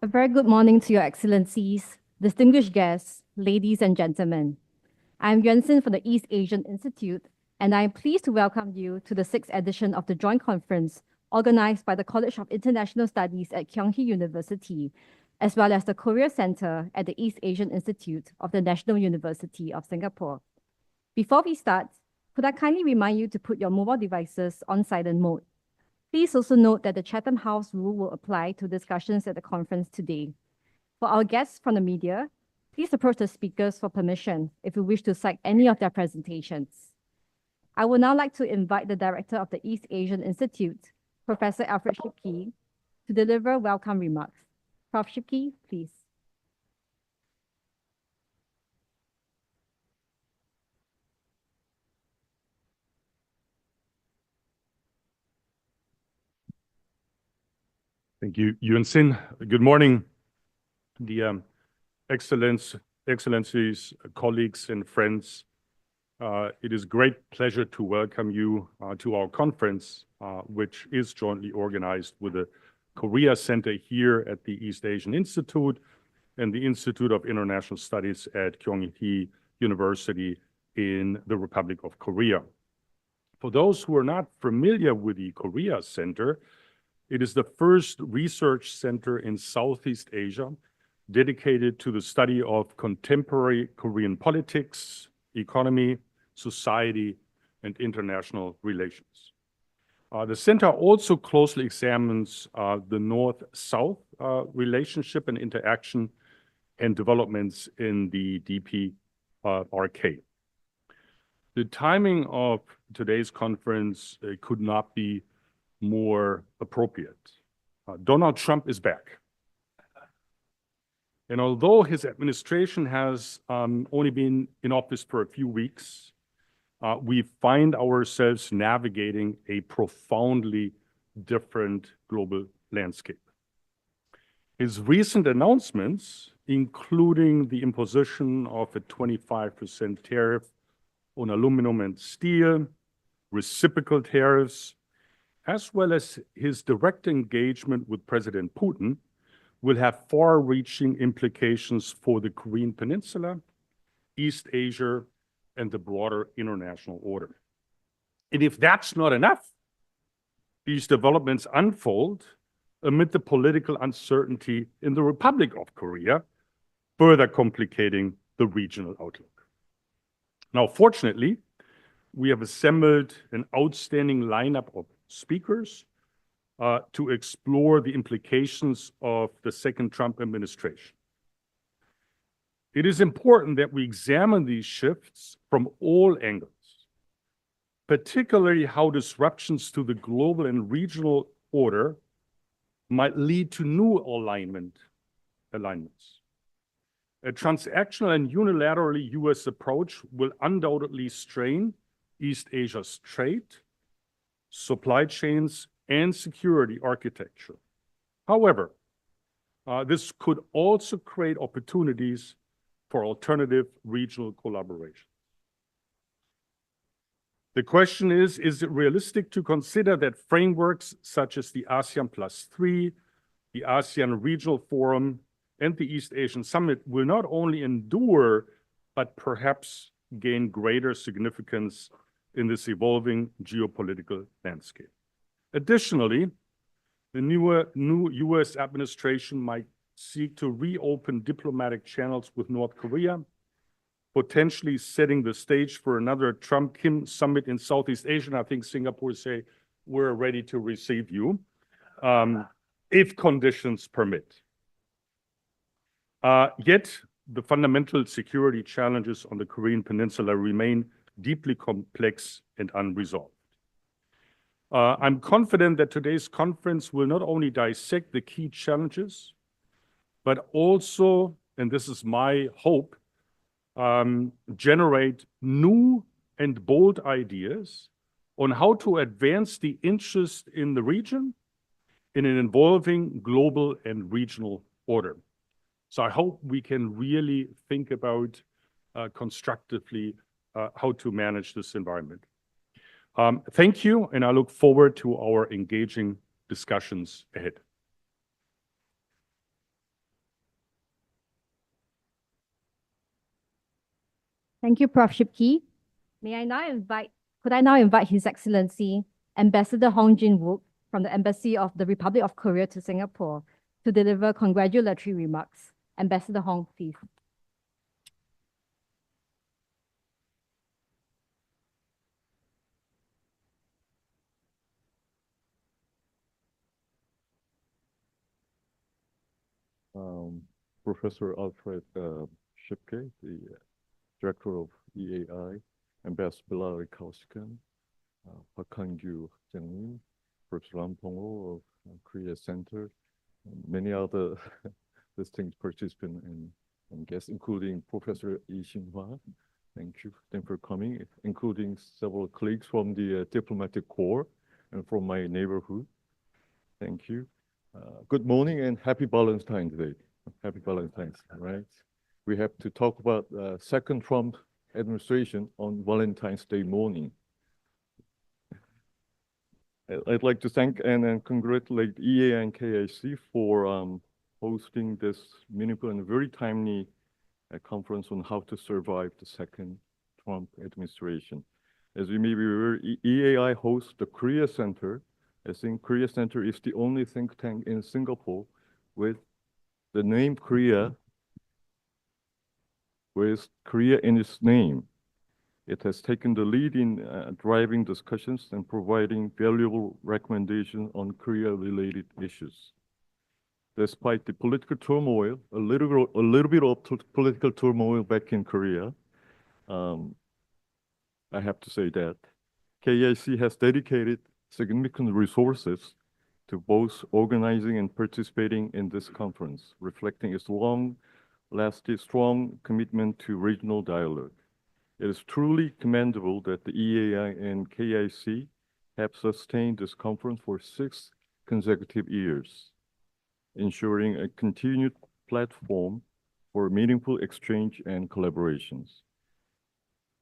A very good morning to your excellencies, distinguished guests, ladies and gentlemen. I'm Yuan-Sin from the East Asian Institute, and I'm pleased to welcome you to the 6th edition of the Joint Conference organized by the College of International Studies at Kyung University, as well as the Korea Center at the East Asian Institute of the National University of Singapore. Before we start, could I kindly remind you to put your mobile devices on silent mode? Please also note that the Chatham House rule will apply to discussions at the conference today. For our guests from the media, please approach the speakers for permission if you wish to cite any of their presentations. I would now like to invite the Director of the East Asian Institute, Professor Alfred Schipke, to deliver welcome remarks. Prof. Schipke, please. Thank you, Yuan-Sin. Good morning, the excellencies, colleagues, and friends. It is a great pleasure to welcome you to our conference, which is jointly organized with the Korea Center here at the East Asian Institute and the Institute of International Studies at Kyung University in the Republic of Korea. For those who are not familiar with the Korea Center, it is the first research center in Southeast Asia dedicated to the study of contemporary Korean politics, economy, society, and international relations. The center also closely examines the North-South relationship and interaction and developments in the DPRK. The timing of today's conference could not be more appropriate. Donald Trump is back. And although his administration has only been in office for a few weeks, we find ourselves navigating a profoundly different global landscape. His recent announcements, including the imposition of a 25% tariff on aluminum and steel, reciprocal tariffs, as well as his direct engagement with President Putin, will have far-reaching implications for the Korean Peninsula, East Asia, and the broader international order. And if that's not enough, these developments unfold amid the political uncertainty in the Republic of Korea, further complicating the regional outlook. Now, fortunately, we have assembled an outstanding lineup of speakers to explore the implications of the second Trump administration. It is important that we examine these shifts from all angles, particularly how disruptions to the global and regional order might lead to new alignments. A transactional and unilaterally US approach will undoubtedly strain East Asia's trade, supply chains, and security architecture. However, this could also create opportunities for alternative regional collaboration. The question is it realistic to consider that frameworks such as the ASEAN +3, the ASEAN Regional Forum, and the East Asian Summit will not only endure, but perhaps gain greater significance in this evolving geopolitical landscape? Additionally, the new US administration might seek to reopen diplomatic channels with North Korea, potentially setting the stage for another Trump-Kim summit in Southeast Asia. And I think Singapore say, we're ready to receive you, if conditions permit. Yet, the fundamental security challenges on the Korean Peninsula remain deeply complex and unresolved. I'm confident that today's conference will not only dissect the key challenges, but also, and this is my hope, generate new and bold ideas on how to advance the interest in the region in an evolving global and regional order. So I hope we can really think about constructively how to manage this environment. Thank you, and I look forward to our engaging discussions ahead. Thank you, Prof. Schipke. Could I now invite His Excellency, Ambassador Jin-Wook from the Embassy of the Republic of Korea to Singapore to deliver congratulatory remarks. Ambassador Hong, please. Professor Alfred Schipke, the Director of EAI, Ambassador Bilahari Kausikan, Kyung, Professor Lam Pong of Korea Center, and many other distinguished participants and guests, including Professor Lee Shin-hwa. Thank you for coming, including several colleagues from the diplomatic corps and from my neighborhood. Thank you. Good morning and happy Valentine's Day. Happy Valentine's, right? We have to talk about second Trump administration on Valentine's Day morning. I'd like to thank and congratulate EAI and KIC for hosting this meaningful and very timely conference on how to survive the second Trump administration. As you may be aware, EAI hosts the Korea Center. I think Korea Center is the only think tank in Singapore with the name Korea, with Korea in its name. It has taken the lead in driving discussions and providing valuable recommendations on Korea-related issues. Despite the political turmoil, a little bit of political turmoil back in Korea, I have to say that KIC has dedicated significant resources to both organizing and participating in this conference, reflecting its long-lasting strong commitment to regional dialogue. It is truly commendable that the EAI and KIC have sustained this conference for 6 consecutive years, ensuring a continued platform for meaningful exchange and collaborations.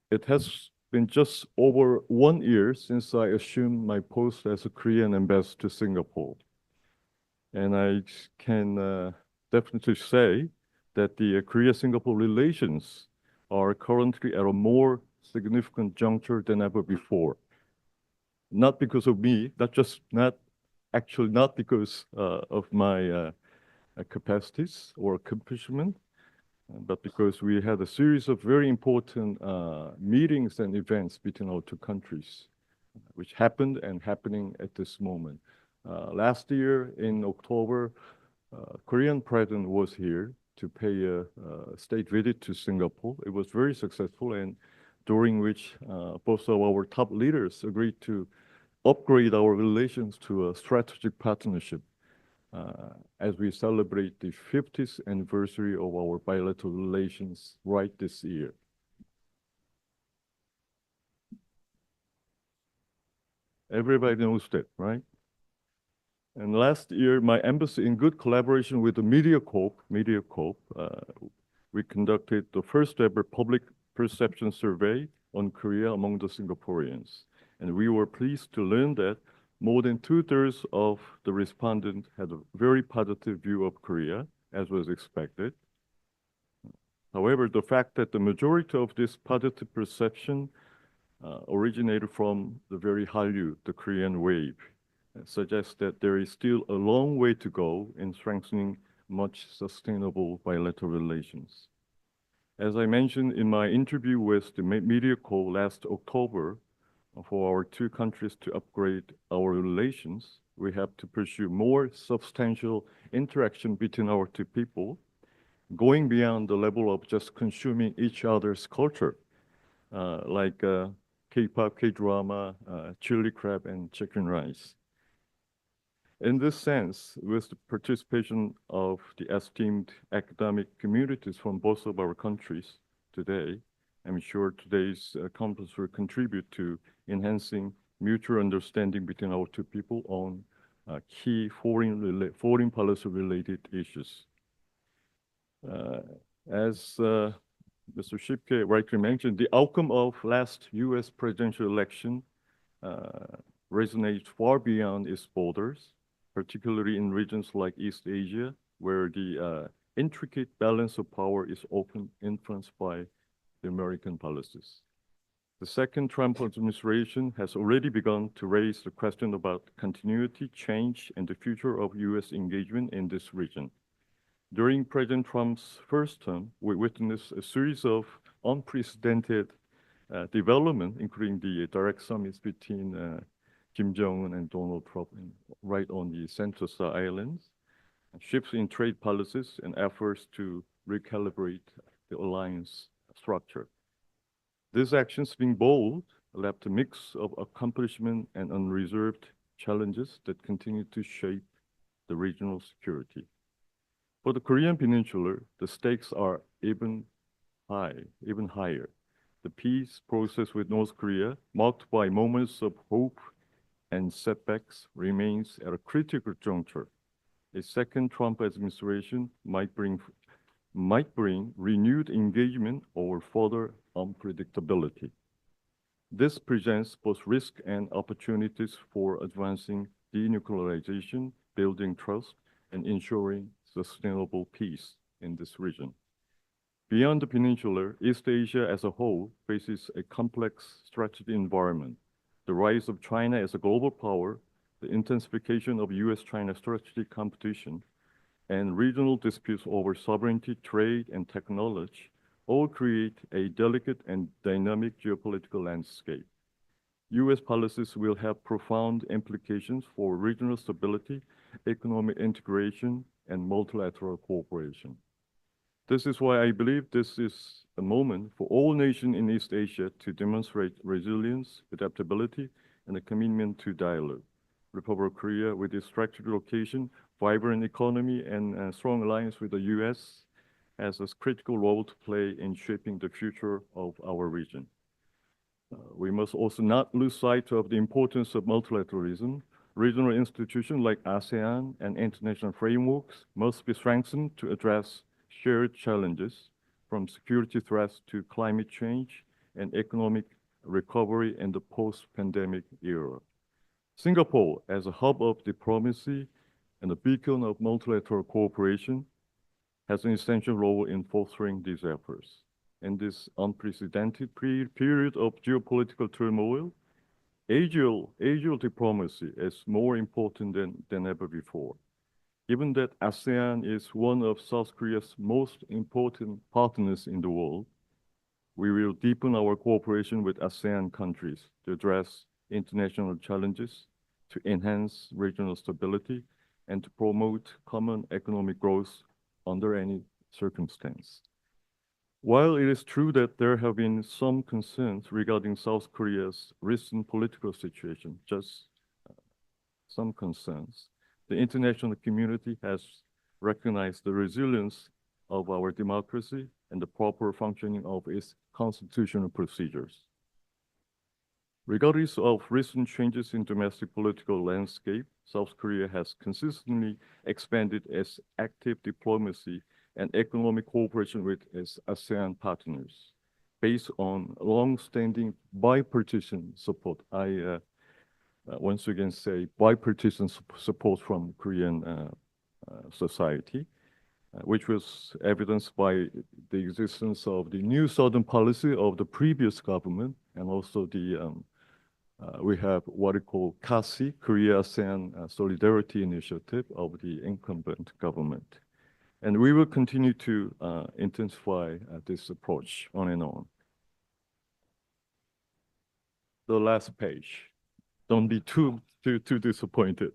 It has been just over 1 year since I assumed my post as a Korean ambassador to Singapore. And I can definitely say that the Korea-Singapore relations are currently at a more significant juncture than ever before. Not because of me, not because of my capacities or accomplishment, but because we had a series of very important meetings and events between our two countries, which happened and happening at this moment. Last year in October, Korean president was here to pay a state visit to Singapore. It was very successful, and during which both of our top leaders agreed to upgrade our relations to a strategic partnership as we celebrate the 50th anniversary of our bilateral relations right this year. Everybody knows that, right? And last year, my embassy, in good collaboration with the MediaCorp, we conducted the first ever public perception survey on Korea among the Singaporeans. And we were pleased to learn that more than 2/3 of the respondents had a very positive view of Korea, as was expected. However, the fact that the majority of this positive perception originated from the very Hallyu, the Korean wave, suggests that there is still a long way to go in strengthening much sustainable bilateral relations. As I mentioned in my interview with the MediaCorp last October, for our two countries to upgrade our relations, we have to pursue more substantial interaction between our two people, going beyond the level of just consuming each other's culture, like K-pop, K-drama, chili crab, and chicken rice. In this sense, with the participation of the esteemed academic communities from both of our countries today, I'm sure today's conference will contribute to enhancing mutual understanding between our two people on key foreign policy related issues. As Mr. Schipke rightly mentioned, the outcome of last US presidential election resonates far beyond its borders, particularly in regions like East Asia, where the intricate balance of power is often influenced by the American policies. The second Trump administration has already begun to raise the question about continuity, change, and the future of U.S. engagement in this region. During President Trump's first term, we witnessed a series of unprecedented development, including the direct summits between Kim Jong-un and Donald Trump right on the Sentosa Islands, shifts in trade policies, and efforts to recalibrate the alliance structure. These actions, being bold, left a mix of accomplishment and unreserved challenges that continue to shape the regional security. For the Korean Peninsula, the stakes are even higher. The peace process with North Korea, marked by moments of hope and setbacks, remains at a critical juncture. A second Trump administration might bring renewed engagement or further unpredictability. This presents both risk and opportunities for advancing denuclearization, building trust, and ensuring sustainable peace in this region. Beyond the peninsula, East Asia as a whole faces a complex strategic environment. The rise of China as a global power, the intensification of US-China strategic competition, and regional disputes over sovereignty, trade, and technology all create a delicate and dynamic geopolitical landscape. US policies will have profound implications for regional stability, economic integration, and multilateral cooperation. This is why I believe this is a moment for all nations in East Asia to demonstrate resilience, adaptability, and a commitment to dialogue. Republic of Korea, with its strategic location, vibrant economy, and strong alliance with the US, has a critical role to play in shaping the future of our region. We must also not lose sight of the importance of multilateralism. Regional institutions like ASEAN and international frameworks must be strengthened to address shared challenges, from security threats to climate change and economic recovery in the post-pandemic era. Singapore, as a hub of diplomacy and a beacon of multilateral cooperation, has an essential role in fostering these efforts. In this unprecedented period of geopolitical turmoil, Asian diplomacy is more important than ever before. Given that ASEAN is one of South Korea's most important partners in the world, we will deepen our cooperation with ASEAN countries to address international challenges, to enhance regional stability, and to promote common economic growth under any circumstance. While it is true that there have been some concerns regarding South Korea's recent political situation, just some concerns, the international community has recognized the resilience of our democracy and the proper functioning of its constitutional procedures. Regardless of recent changes in domestic political landscape, South Korea has consistently expanded its active diplomacy and economic cooperation with its ASEAN partners based on long-standing bipartisan support. I once again say bipartisan support from Korean society, which was evidenced by the existence of the New Southern Policy of the previous government, and also the we have what we call KIC, Korea-ASEAN Solidarity Initiative of the incumbent government. And we will continue to intensify this approach on and on. The last page. Don't be too disappointed.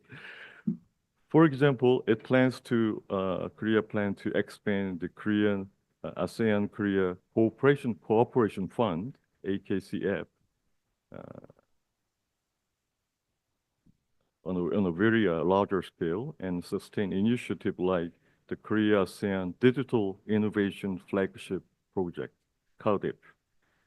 For example, Korea plans to expand the Korean ASEAN-Korea Cooperation Fund, AKCF, on a very larger scale, and sustain initiative like the Korea-ASEAN Digital Innovation Flagship Project, KADIP.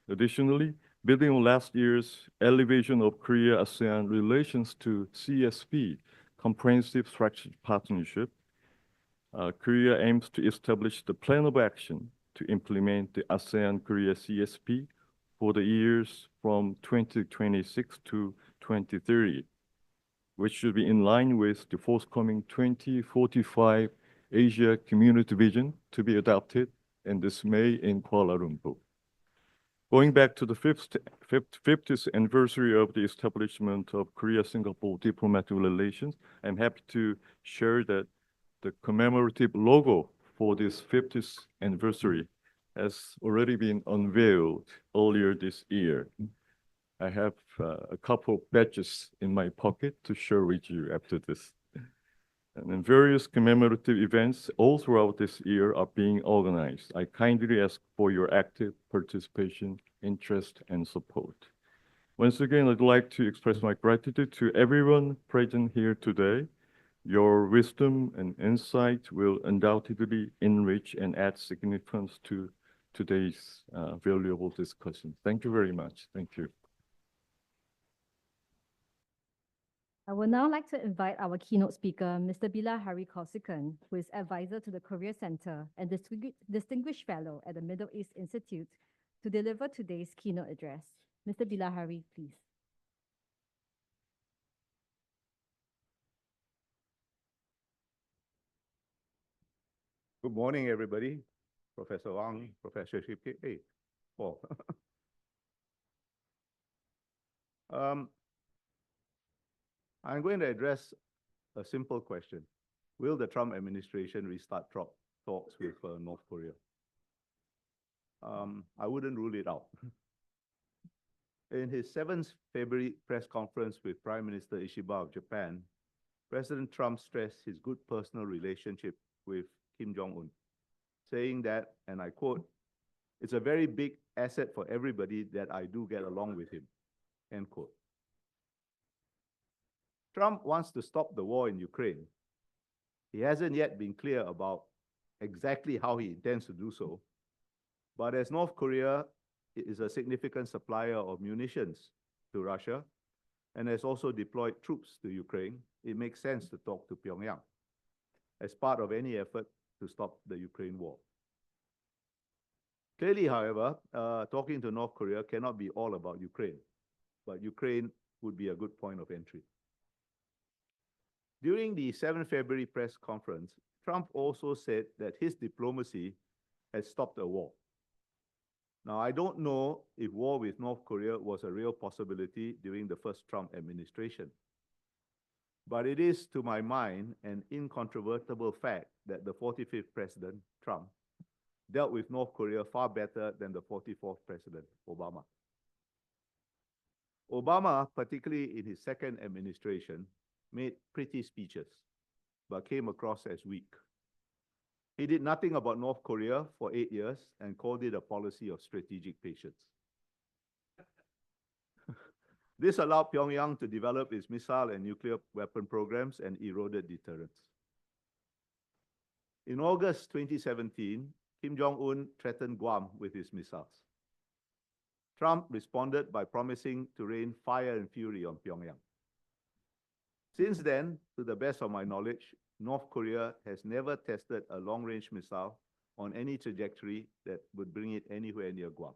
Additionally, building on last year's elevation of Korea-ASEAN relations to CSP, Comprehensive Strategic Partnership, Korea aims to establish the plan of action to implement the ASEAN-Korea CSP for the years from 2026 to 2030, which should be in line with the forthcoming 2045 Asia Community Vision to be adopted in this May in Kuala Lumpur. Going back to the 50th anniversary of the establishment of Korea-Singapore diplomatic relations, I'm happy to share that the commemorative logo for this 50th anniversary has already been unveiled earlier this year. I have a couple of badges in my pocket to share with you after this. And then various commemorative events all throughout this year are being organized. I kindly ask for your active participation, interest, and support. Once again, I'd like to express my gratitude to everyone present here today. Your wisdom and insight will undoubtedly enrich and add significance to today's valuable discussion. Thank you very much. Thank you. I would now like to invite our keynote speaker, Mr. Bilahari Kausikan, who is advisor to the Korea Center and distinguished fellow at the Middle East Institute, to deliver today's keynote address. Mr. Bilahari, please. Good morning, everybody. Professor Wang, Professor Schipke. Hey, Paul. I'm going to address a simple question. Will the Trump administration restart talks with North Korea? I wouldn't rule it out. In his 7th February press conference with Prime Minister Ishiba of Japan, President Trump stressed his good personal relationship with Kim Jong-un, saying that, and I quote, "It's a very big asset for everybody that I do get along with him," end quote. Trump wants to stop the war in Ukraine. He hasn't yet been clear about exactly how he intends to do so. But as North Korea is a significant supplier of munitions to Russia and has also deployed troops to Ukraine, it makes sense to talk to Pyongyang as part of any effort to stop the Ukraine war. Clearly, however, talking to North Korea cannot be all about Ukraine, but Ukraine would be a good point of entry. During the 7th February press conference, Trump also said that his diplomacy has stopped a war. Now, I don't know if war with North Korea was a real possibility during the first Trump administration. But it is, to my mind, an incontrovertible fact that the 45th President, Trump, dealt with North Korea far better than the 44th President, Obama. Obama, particularly in his second administration, made pretty speeches, but came across as weak. He did nothing about North Korea for 8 years and called it a policy of strategic patience. This allowed Pyongyang to develop its missile and nuclear weapon programs and eroded deterrence. In August 2017, Kim Jong-un threatened Guam with his missiles. Trump responded by promising to rain fire and fury on Pyongyang. Since then, to the best of my knowledge, North Korea has never tested a long-range missile on any trajectory that would bring it anywhere near Guam.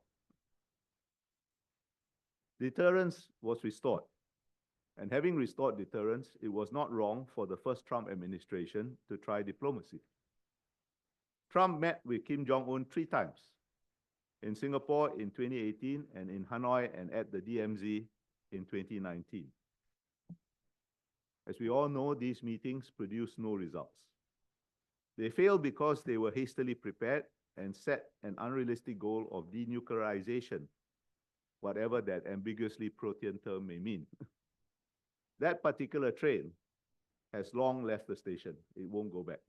Deterrence was restored. And having restored deterrence, it was not wrong for the first Trump administration to try diplomacy. Trump met with Kim Jong-un 3 times, in Singapore in 2018 and in Hanoi and at the DMZ in 2019. As we all know, these meetings produced no results. They failed because they were hastily prepared and set an unrealistic goal of denuclearization, whatever that ambiguously protean term may mean. That particular train has long left the station. It won't go back.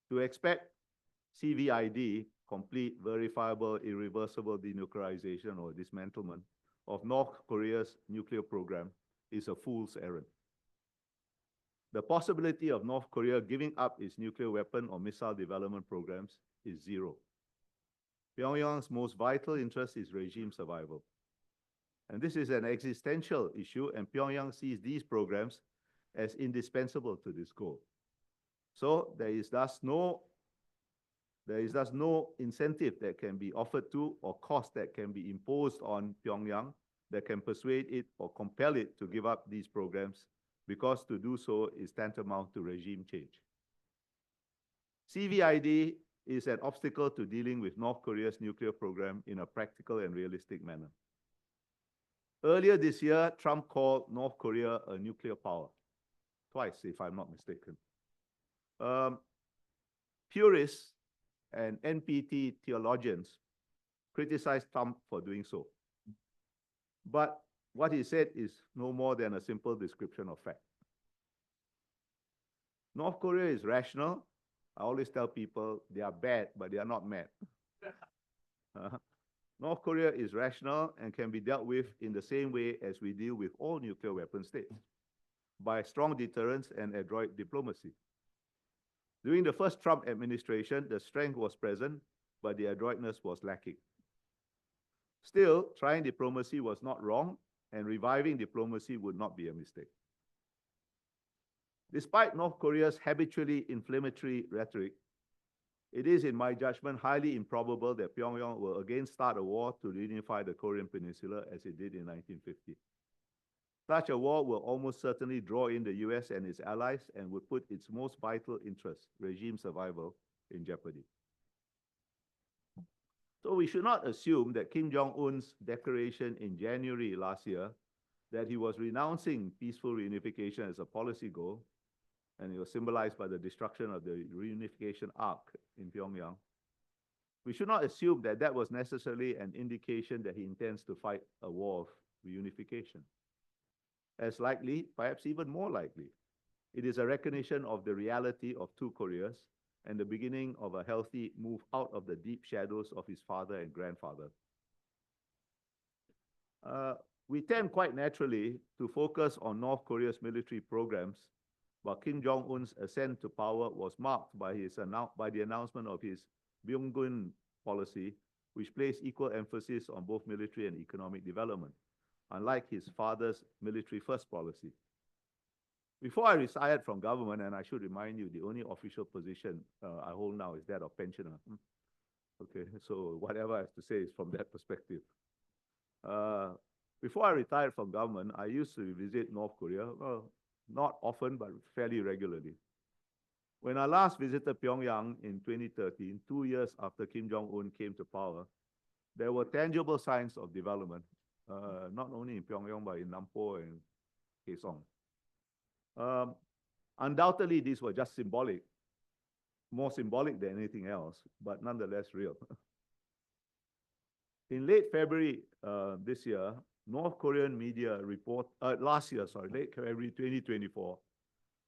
To expect CVID, complete, verifiable, irreversible denuclearization or dismantlement of North Korea's nuclear program is a fool's errand. The possibility of North Korea giving up its nuclear weapon or missile development programs is zero. Pyongyang's most vital interest is regime survival. And this is an existential issue, and Pyongyang sees these programs as indispensable to this goal. So there is thus no incentive that can be offered to or cost that can be imposed on Pyongyang that can persuade it or compel it to give up these programs, because to do so is tantamount to regime change. CVID is an obstacle to dealing with North Korea's nuclear program in a practical and realistic manner. Earlier this year, Trump called North Korea a nuclear power, twice, if I'm not mistaken. Purists and NPT theologians criticized Trump for doing so. But what he said is no more than a simple description of fact. North Korea is rational. I always tell people they are bad, but they are not mad. North Korea is rational and can be dealt with in the same way as we deal with all nuclear weapon states, by strong deterrence and adroit diplomacy. During the first Trump administration, the strength was present, but the adroitness was lacking. Still, trying diplomacy was not wrong, and reviving diplomacy would not be a mistake. Despite North Korea's habitually inflammatory rhetoric, it is, in my judgment, highly improbable that Pyongyang will again start a war to reunify the Korean Peninsula as it did in 1950. Such a war will almost certainly draw in the US and its allies and would put its most vital interest, regime survival, in jeopardy. So we should not assume that Kim Jong-un's declaration in January last year that he was renouncing peaceful reunification as a policy goal, and it was symbolized by the destruction of the reunification arc in Pyongyang. We should not assume that that was necessarily an indication that he intends to fight a war of reunification. As likely, perhaps even more likely, it is a recognition of the reality of two Koreas and the beginning of a healthy move out of the deep shadows of his father and grandfather. We tend quite naturally to focus on North Korea's military programs, but Kim Jong-un's ascent to power was marked by the announcement of his Byung-gun policy, which placed equal emphasis on both military and economic development, unlike his father's military-first policy. Before I retired from government, and I should remind you, the only official position I hold now is that of pensioner. Okay, so whatever I have to say is from that perspective. Before I retired from government, I used to visit North Korea, well, not often, but fairly regularly. When I last visited Pyongyang in 2013, 2 years after Kim Jong-un came to power, there were tangible signs of development, not only in Pyongyang, but in Nampo and Kaesong. Undoubtedly, these were just symbolic, more symbolic than anything else, but nonetheless real. In late February this year, North Korean media late February 2024,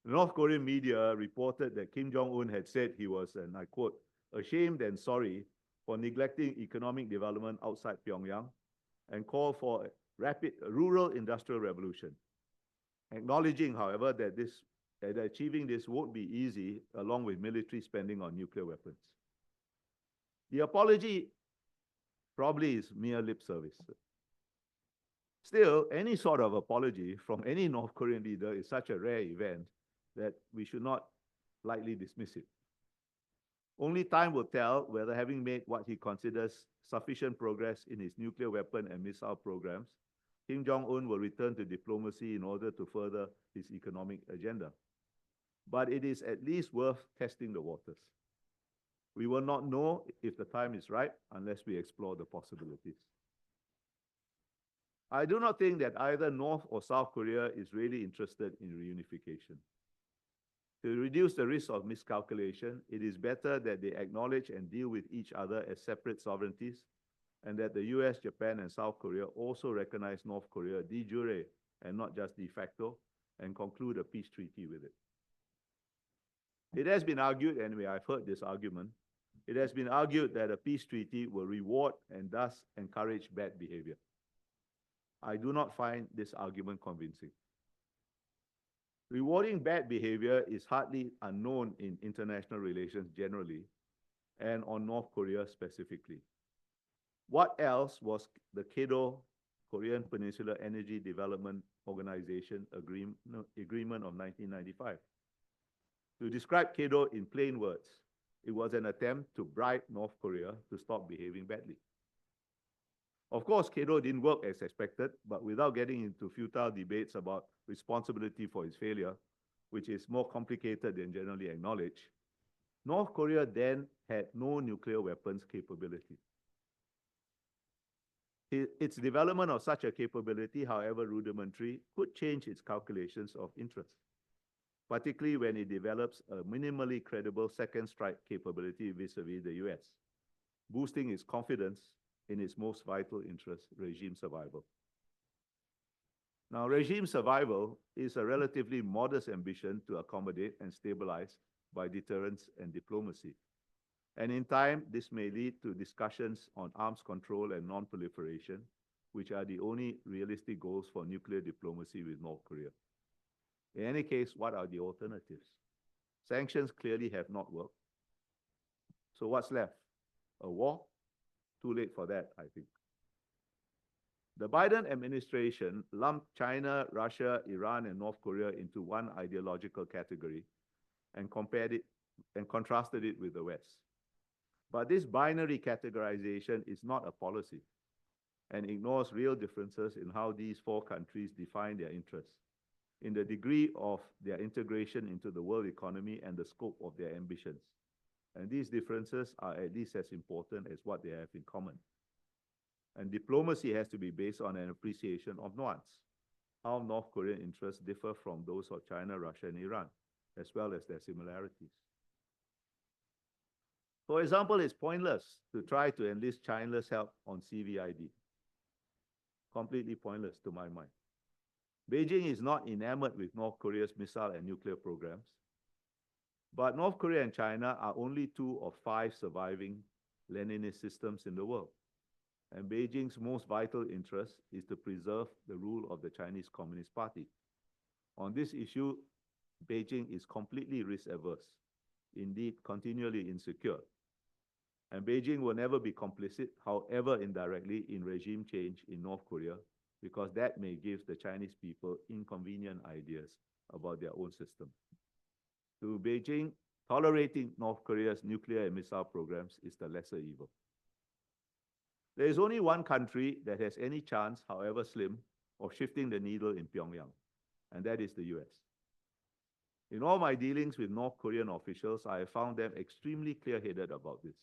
North Korean media reported that Kim Jong-un had said he was, and I quote, ashamed and sorry for neglecting economic development outside Pyongyang and called for a rapid rural industrial revolution, acknowledging, however, that achieving this won't be easy along with military spending on nuclear weapons. The apology probably is mere lip service. Still, any sort of apology from any North Korean leader is such a rare event that we should not lightly dismiss it. Only time will tell whether, having made what he considers sufficient progress in his nuclear weapon and missile programs, Kim Jong-un will return to diplomacy in order to further his economic agenda. But it is at least worth testing the waters. We will not know if the time is right unless we explore the possibilities. I do not think that either North or South Korea is really interested in reunification. To reduce the risk of miscalculation, it is better that they acknowledge and deal with each other as separate sovereignties, and that the US, Japan, and South Korea also recognize North Korea de jure and not just de facto, and conclude a peace treaty with it. It has been argued, and I've heard this argument, it has been argued that a peace treaty will reward and thus encourage bad behavior. I do not find this argument convincing. Rewarding bad behavior is hardly unknown in international relations generally, and on North Korea specifically. What else was the KIDO, Korean Peninsula Energy Development Organization Agreement of 1995? To describe KIDO in plain words, it was an attempt to bribe North Korea to stop behaving badly. Of course, KIDO didn't work as expected, but without getting into futile debates about responsibility for its failure, which is more complicated than generally acknowledged, North Korea then had no nuclear weapons capability. Its development of such a capability, however rudimentary, could change its calculations of interest, particularly when it develops a minimally credible second strike capability vis-a-vis the US, boosting its confidence in its most vital interest, regime survival. Now, regime survival is a relatively modest ambition to accommodate and stabilize by deterrence and diplomacy. And in time, this may lead to discussions on arms control and non-proliferation, which are the only realistic goals for nuclear diplomacy with North Korea. In any case, what are the alternatives? Sanctions clearly have not worked. So what's left? A war? Too late for that, I think. The Biden administration lumped China, Russia, Iran, and North Korea into one ideological category and compared it and contrasted it with the West. But this binary categorization is not a policy and ignores real differences in how these four countries define their interests, in the degree of their integration into the world economy and the scope of their ambitions. And these differences are at least as important as what they have in common. And diplomacy has to be based on an appreciation of nuance, how North Korean interests differ from those of China, Russia, and Iran, as well as their similarities. For example, it's pointless to try to enlist China's help on CVID. Completely pointless to my mind. Beijing is not enamored with North Korea's missile and nuclear programs, but North Korea and China are only 2 of 5 surviving Leninist systems in the world. And Beijing's most vital interest is to preserve the rule of the Chinese Communist Party. On this issue, Beijing is completely risk-averse, indeed continually insecure. And Beijing will never be complicit, however indirectly, in regime change in North Korea, because that may give the Chinese people inconvenient ideas about their own system. To Beijing, tolerating North Korea's nuclear and missile programs is the lesser evil. There is only one country that has any chance, however slim, of shifting the needle in Pyongyang, and that is the US. In all my dealings with North Korean officials, I have found them extremely clear-headed about this.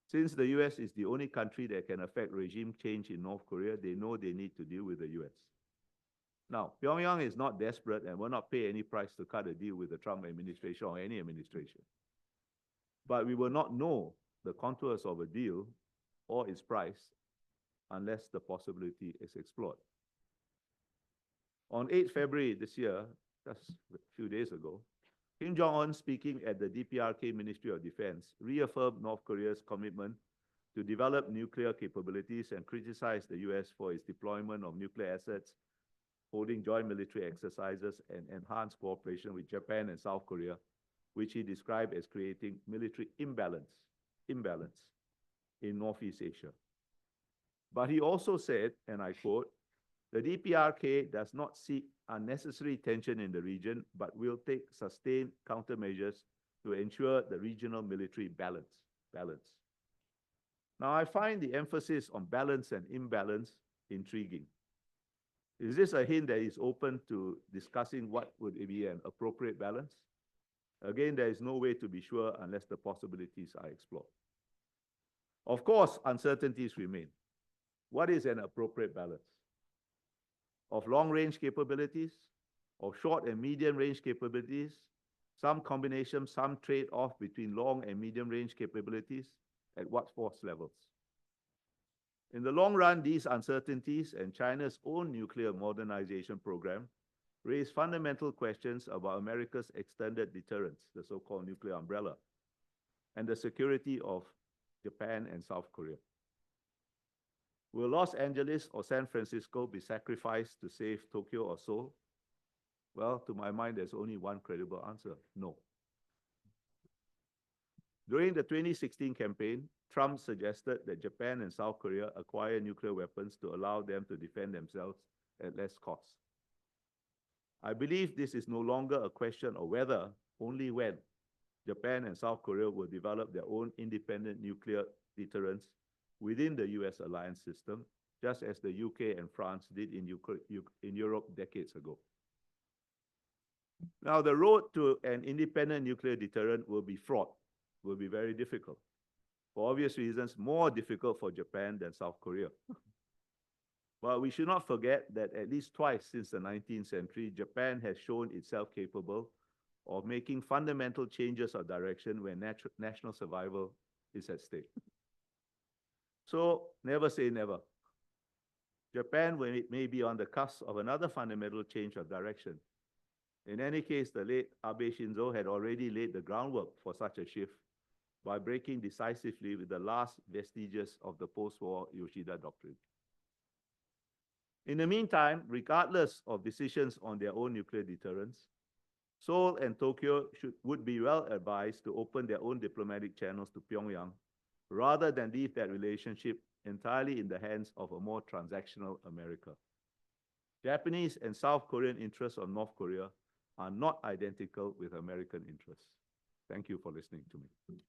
Since the US is the only country that can affect regime change in North Korea, they know they need to deal with the US. Now, Pyongyang is not desperate and will not pay any price to cut a deal with the Trump administration or any administration. But we will not know the contours of a deal or its price unless the possibility is explored. On 8 February this year, just a few days ago, Kim Jong-un, speaking at the DPRK Ministry of Defense, reaffirmed North Korea's commitment to develop nuclear capabilities and criticized the US for its deployment of nuclear assets, holding joint military exercises, and enhanced cooperation with Japan and South Korea, which he described as creating military imbalance in Northeast Asia. But he also said, and I quote, "The DPRK does not seek unnecessary tension in the region, but will take sustained countermeasures to ensure the regional military balance. Now, I find the emphasis on balance and imbalance intriguing. Is this a hint that is open to discussing what would be an appropriate balance? Again, there is no way to be sure unless the possibilities are explored. Of course, uncertainties remain. What is an appropriate balance? Of long-range capabilities, of short and medium-range capabilities, some combination, some trade-off between long and medium-range capabilities, at what force levels? In the long run, these uncertainties and China's own nuclear modernization program raise fundamental questions about America's extended deterrence, the so-called nuclear umbrella, and the security of Japan and South Korea. Will Los Angeles or San Francisco be sacrificed to save Tokyo or Seoul? Well, to my mind, there's only one credible answer: no. During the 2016 campaign, Trump suggested that Japan and South Korea acquire nuclear weapons to allow them to defend themselves at less cost. I believe this is no longer a question of whether, only when, Japan and South Korea will develop their own independent nuclear deterrence within the US alliance system, just as the UK and France did in Europe decades ago. Now, the road to an independent nuclear deterrent will be fraught, will be very difficult. For obvious reasons, more difficult for Japan than South Korea. But we should not forget that at least twice since the 19th century, Japan has shown itself capable of making fundamental changes of direction when national survival is at stake. So never say never. Japan, when it may be on the cusp of another fundamental change of direction. In any case, the late Abe Shinzo had already laid the groundwork for such a shift by breaking decisively with the last vestiges of the post-war Yoshida Doctrine. In the meantime, regardless of decisions on their own nuclear deterrence, Seoul and Tokyo would be well advised to open their own diplomatic channels to Pyongyang, rather than leave that relationship entirely in the hands of a more transactional America. Japanese and South Korean interests on North Korea are not identical with American interests. Thank you for listening to me.